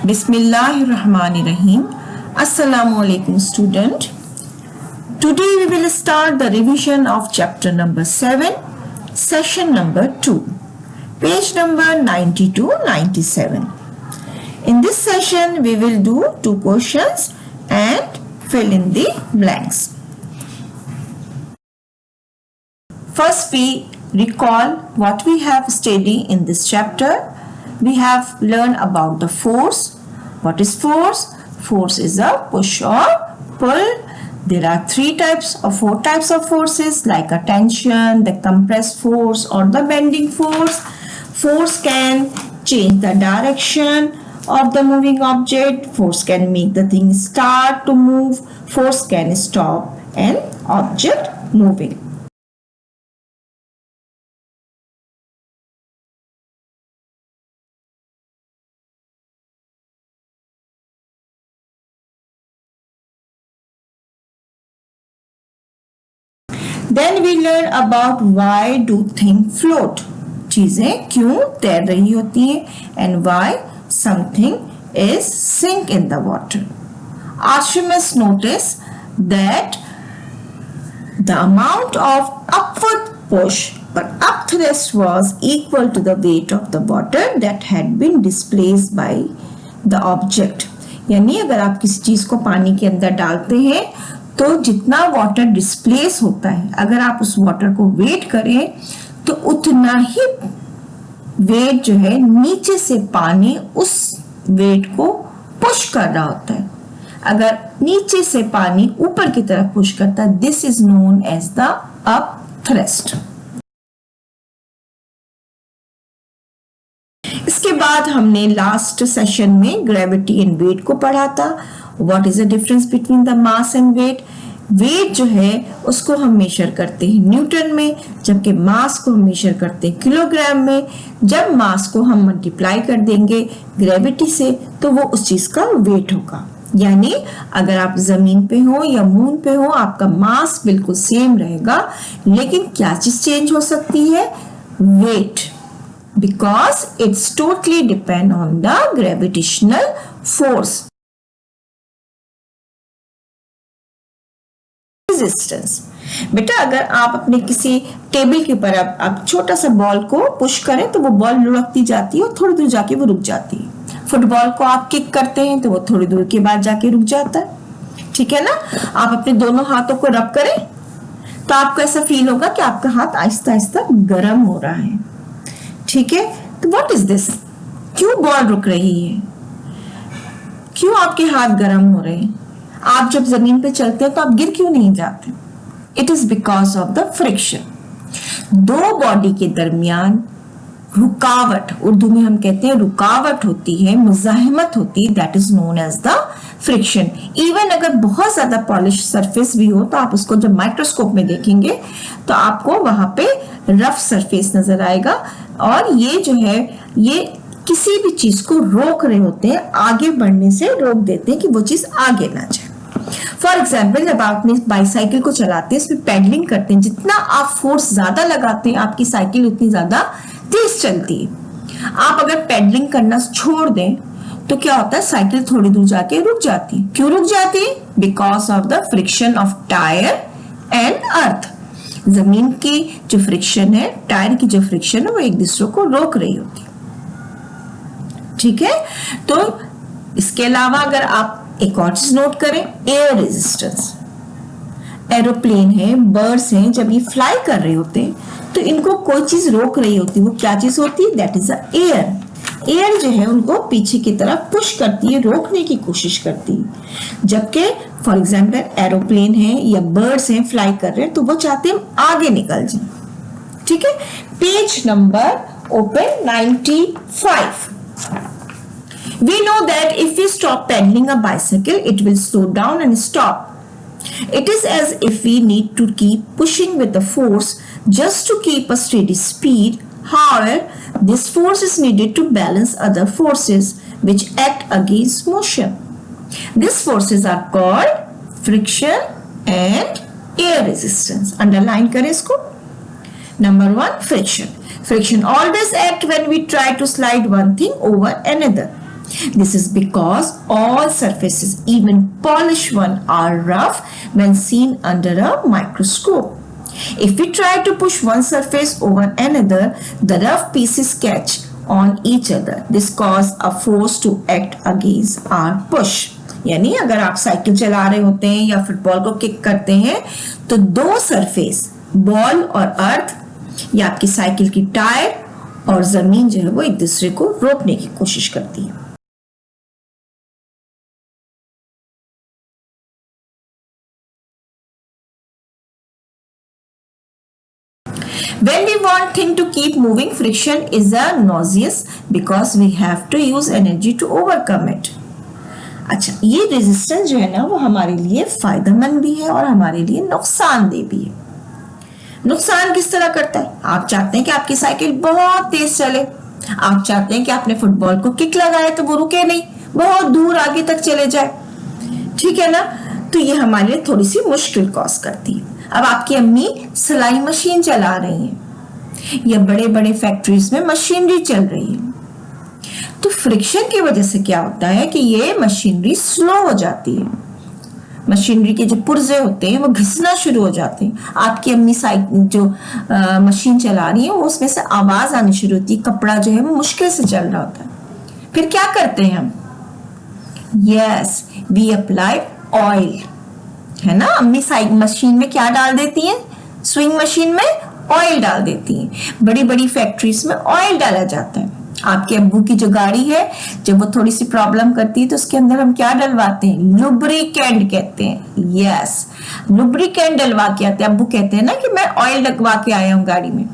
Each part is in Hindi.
Bismillahirrahmanirrahim. Assalamu alaikum student. Today we will start the revision of chapter number 7, session number 2, page number 90-97. In this session we will do 2 questions and fill in the blanks. First we recall what we have studied in this chapter. We have learned about the force. What is force? Force is a push or pull. There are 4 types of forces like a tension, the compressed force or the bending force. Force can change the direction of the moving object. Force can make the thing start to move. Force can stop an object moving. Then we learn about why do things float. चीजें क्यों तैर रही होती हैं and why something is sink in the water. Archimedes noticed that the amount of upward push or up thrust was equal to the weight of the water that had been displaced by the object. यानी अगर आप किसी चीज को पानी के अंदर डालते हैं तो जितना वाटर डिस्प्लेस होता है, अगर आप उस वाटर को वेट करें तो उतना ही वेट जो है नीचे से पानी उस वेट को पुश कर रहा होता है. अगर नीचे से पानी ऊपर की तरफ पुश करता है, this is known as the upthrust. इसके बाद हमने लास्ट सेशन में ग्रेविटी एंड वेट को पढ़ा था. What is the difference between the mass and weight? Weight जो है उसको हम मेजर करते हैं न्यूटन में, जबकि मास को हम मेजर करते हैं किलोग्राम में. जब मास को हम मल्टीप्लाई कर देंगे ग्रेविटी से तो वो उस चीज का वेट होगा. यानी अगर आप जमीन पे हो या मून पे हो, आपका मास बिल्कुल सेम रहेगा, लेकिन क्या चीज चेंज हो सकती है? Weight, because it's totally depend on the gravitational force. Resistance, बेटा अगर आप अपने किसी टेबल के ऊपर आप छोटा सा बॉल को पुश करें तो वो बॉल लुढ़कती जाती है और थोड़ी दूर जाके वो रुक जाती है. फुटबॉल को आप किक करते हैं तो वो थोड़ी दूर के बाद जाके रुक जाता है. ठीक है ना? आप अपने दोनों हाथों को रब करें तो आपको ऐसा फील होगा कि आपका हाथ आहिस्ता आहिस्ता गर्म हो रहा है. ठीक है? तो व्हाट इज दिस? क्यों बॉल रुक रही है? क्यों आपके हाथ गर्म हो रहे हैं? आप जब जमीन पे चलते हैं तो आप गिर क्यों नहीं जाते? It is because of the friction. दो बॉडी के दरमियान रुकावट, उर्दू में हम कहते हैं रुकावट होती है, मुजाहिमत होती है, that is known as the friction. Even अगर बहुत ज्यादा पॉलिश सरफेस भी हो तो आप उसको जब माइक्रोस्कोप में देखेंगे तो आपको वहां पे रफ सरफेस नजर आएगा, और ये जो है ये किसी भी चीज को रोक रहे होते हैं, आगे बढ़ने से रोक देते हैं कि वो चीज आगे ना जाए. फॉर एग्जाम्पल जब आप अपनी बाईसाइकिल को चलाते हैं, इसमें पेडलिंग करते हैं, जितना आप फोर्स ज्यादा लगाते हैं आपकी साइकिल उतनी ज्यादा तेज चलती है. आप अगर पेडलिंग करना छोड़ दें तो क्या होता है? साइकिल थोड़ी दूर जाके रुक जाती है. क्यों रुक जाती है? Because of the friction of tyre and earth. जमीन की जो फ्रिक्शन है, टायर की जो फ्रिक्शन है, वो एक दूसरे को रोक रही होती है. ठीक है? तो इसके अलावा अगर आप एक और चीज नोट करें, एयर रेजिस्टेंस. एरोप्लेन है, बर्ड्स हैं, जब ये फ्लाई कर रहे होते हैं तो इनको कोई चीज रोक रही होती है. वो क्या चीज होती है? That is a air. Air जो है उनको पीछे की तरफ पुश करती है, रोकने की कोशिश करती है. जबकि फॉर एग्जाम्पल एरोप्लेन है या बर्ड्स हैं फ्लाई कर रहे हैं तो वो चाहते हैं आगे निकल जाए. ठीक है? Page number open 95. We know that if we stop pedaling a bicycle, it will slow down and stop. It is as if we need to keep pushing with the force just to keep a steady speed. However, this force is needed to balance other forces which act against motion. These forces are called friction and air resistance. Underline करें इसको. Number 1, friction. Friction always act when we try to slide one thing over another. This is because all surfaces, even polished one, are rough when seen under a microscope. If we try to push one surface over another, the rough pieces catch on each other. This causes a force to act against our push. यानी अगर आप साइकिल चला रहे होते हैं या फुटबॉल को किक करते हैं तो दो सरफेस, बॉल और अर्थ, या आपकी साइकिल की टायर और जमीन जो है वो एक दूसरे को रोकने की कोशिश करती है. When we want thing to keep moving, friction is a nauseous because we have to use energy to overcome it. अच्छा, ये रेजिस्टेंस जो है ना वो हमारे लिए फायदेमंद भी है और हमारे लिए नुकसानदेह भी है. नुकसान किस तरह करता है? आप चाहते हैं कि आपकी साइकिल बहुत तेज चले, आप चाहते हैं कि आपने फुटबॉल को किक लगाए तो वो रुके नहीं, बहुत दूर आगे तक चले जाए, ठीक है ना. तो ये हमारे लिए थोड़ी सी मुश्किल कॉज करती है. अब आपकी अम्मी सिलाई मशीन चला रही हैं या बड़े बड़े फैक्ट्रीज में मशीनरी चल रही है, तो फ्रिक्शन की वजह से क्या होता है कि ये मशीनरी स्लो हो जाती है. मशीनरी के जो पुर्जे होते हैं वो घिसना शुरू हो जाते हैं. आपकी अम्मी साइकिल जो मशीन चला रही है वो उसमें से आवाज आनी शुरू होती है, कपड़ा जो है वो मुश्किल से चल रहा होता है. फिर क्या करते हैं हम? यस, वी अप्लाई ऑयल, है ना. अम्मी साइकिल मशीन में क्या डाल देती हैं? स्विंग मशीन में ऑयल डाल देती हैं. बड़ी बड़ी फैक्ट्रीज में ऑयल डाला जाता है. आपके अब्बू की जो गाड़ी है जब वो थोड़ी सी प्रॉब्लम करती है तो उसके अंदर हम क्या डलवाते हैं? लुब्रिकेंट कहते हैं. यस, लुब्रिकेंट डलवा के आते हैं. अब्बू कहते हैं ना कि मैं ऑयल लगवा के आया हूं गाड़ी में.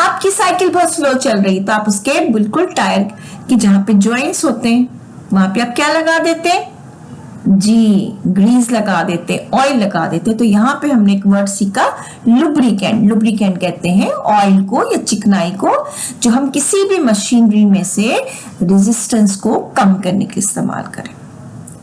आपकी साइकिल बहुत स्लो चल रही तो आप उसके बिल्कुल टायर की जहां पे जॉइंट्स होते हैं वहां पे आप क्या लगा देते हैं? जी, ग्रीस लगा देते, ऑयल लगा देते. तो यहाँ पे हमने एक वर्ड सीखा, लुब्रिकेंट. लुब्रिकेंट कहते हैं ऑयल को या चिकनाई को जो हम किसी भी मशीनरी में से रेजिस्टेंस को कम करने के इस्तेमाल करें.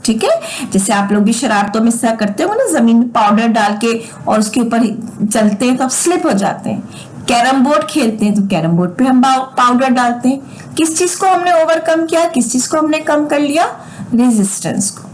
ठीक है, जैसे आप लोग भी शरारतों में ऐसा करते हो ना, जमीन में पाउडर डाल के और उसके ऊपर चलते हैं तो आप स्लिप हो जाते हैं. कैरम बोर्ड खेलते हैं तो कैरम बोर्ड पे हम पाउडर डालते हैं. किस चीज को हमने ओवरकम किया? किस चीज को हमने कम कर लिया? रेजिस्टेंस को.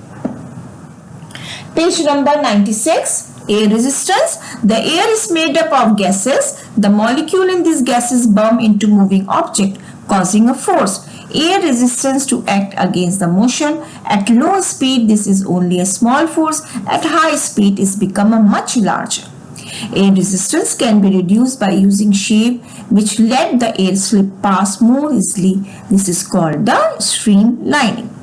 Page number 96, air resistance. The air is made up of gases. The molecule in these gases bump into moving object, causing a force. Air resistance to act against the motion. At low speed, this is only a small force. At high speed, it's become a much larger. Air resistance can be reduced by using shape which let the air slip past more easily. This is called the streamlining.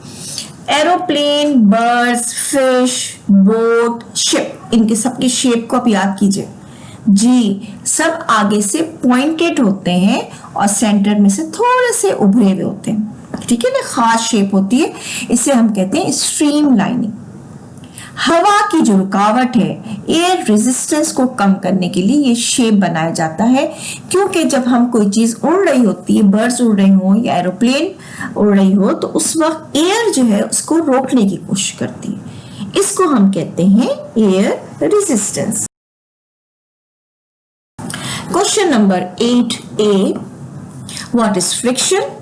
Aeroplane, birds, fish, boat, ship, इनके सबके शेप को आप याद कीजिए. जी, सब आगे से पॉइंटेड होते हैं और सेंटर में से थोड़े से उभरे हुए होते हैं. ठीक है ना, खास शेप होती है. इसे हम कहते हैं स्ट्रीमलाइनिंग. हवा की जो रुकावट है, एयर रेजिस्टेंस को कम करने के लिए ये शेप बनाया जाता है, क्योंकि जब हम कोई चीज उड़ रही होती है, बर्ड्स उड़ रही हो या एरोप्लेन उड़ रही हो, तो उस वक्त एयर जो है उसको रोकने की कोशिश करती है. इसको हम कहते हैं air resistance. Question number 8A, what is friction?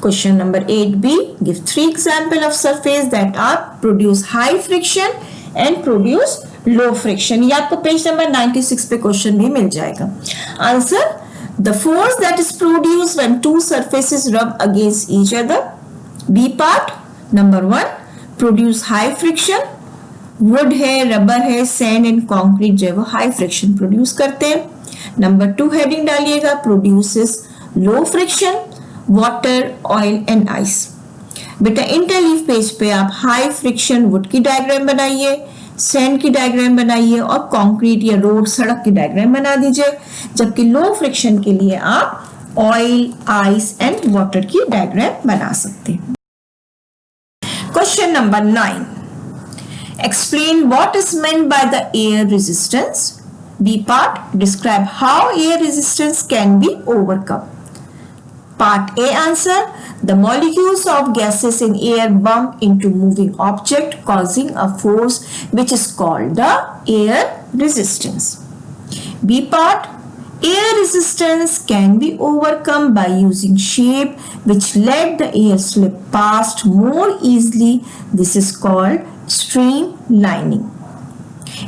Question number 8B, give 3 examples of surface that are produce high friction and produce low friction. ये आपको पेज नंबर 96 पे क्वेश्चन भी मिल जाएगा. Answer, the force that is produced when two surfaces rub against each other. B part, number 1, produce high friction. Wood है, rubber है, sand and concrete जो है वो high friction produce करते हैं. Number 2 heading डालिएगा, produces low friction. Water, oil and ice. बेटा इंटरलीफ पेज पे आप हाई फ्रिक्शन वुड की डायग्राम बनाइए, सैंड की डायग्राम बनाइए और कंक्रीट या रोड, सड़क की डायग्राम बना दीजिए. जबकि लो फ्रिक्शन के लिए आप ऑयल, आइस एंड वाटर की डायग्राम बना सकते हैं. Question number 9, explain what is meant by the air resistance. B part, describe how air resistance can be overcome. Part A answer, the molecules of gases in air bump into moving object causing a force which is called the air resistance. B part, Air resistance can be overcome by using shape which let the air slip past more easily. This is called streamlining.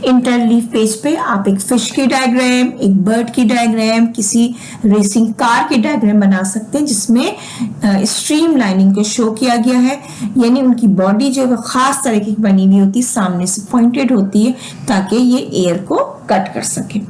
Interleaf page पे आप एक फिश की डायग्राम, एक बर्ड की डायग्राम, किसी रेसिंग कार की डायग्राम बना सकते हैं जिसमें स्ट्रीम लाइनिंग को शो किया गया है, यानी उनकी बॉडी जो है खास तरीके की बनी हुई होती है, सामने से पॉइंटेड होती है ताकि ये एयर को कट कर सके।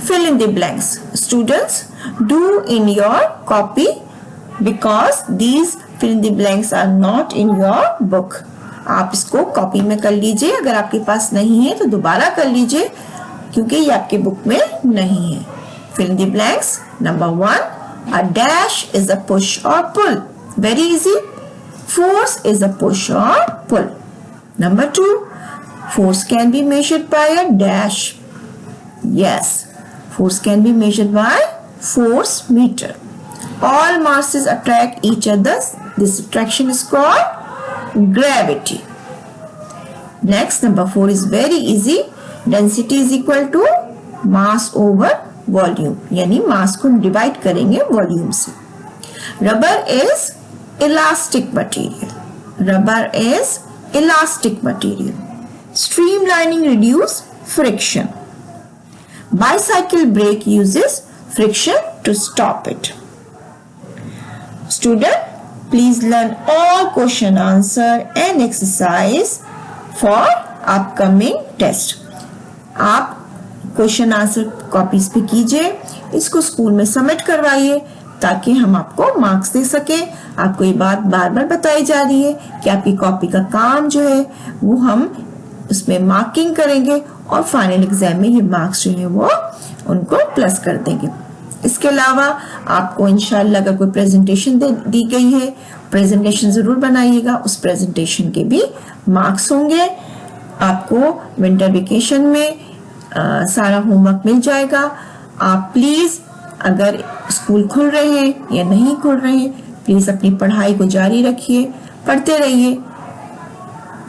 Fill in the blanks. Students, do in your copy because these fill in the blanks are not in your book. आप इसको कॉपी में कर लीजिए, अगर आपके पास नहीं है तो दोबारा कर लीजिए क्योंकि ये आपके बुक में नहीं है। Fill in the blanks. Number 1, a dash is a push or pull. Very easy. Force is a push or pull. Number 2, force can be measured by a dash. Yes. Force can be measured by force meter. All masses attract each other. This attraction is called gravity. Next, number 4 is very easy. Density is equal to mass over volume. यानी mass को divide करेंगे volume से. Rubber is elastic material. Rubber is elastic material. Streamlining reduce friction. Bicycle brake uses friction to stop it. Student, please learn all question answer and exercise for upcoming test. आप क्वेश्चन आंसर कॉपीज पे कीजिए, इसको स्कूल में सबमिट करवाइए ताकि हम आपको मार्क्स दे सके। आपको ये बात बार बार बताई जा रही है कि आपकी कॉपी का काम जो है वो हम उसमें मार्किंग करेंगे और फाइनल एग्जाम में ये मार्क्स जो है वो उनको प्लस कर देंगे। इसके अलावा आपको इंशाल्लाह अगर कोई प्रेजेंटेशन दी गई है, प्रेजेंटेशन जरूर बनाइएगा, उस प्रेजेंटेशन के भी मार्क्स होंगे। आपको विंटर वेकेशन में सारा होमवर्क मिल जाएगा। आप प्लीज अगर स्कूल खुल रहे हैं या नहीं खुल रहे हैं, प्लीज अपनी पढ़ाई को जारी रखिए, पढ़ते रहिए।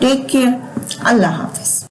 Take care. अल्लाह हाफिज।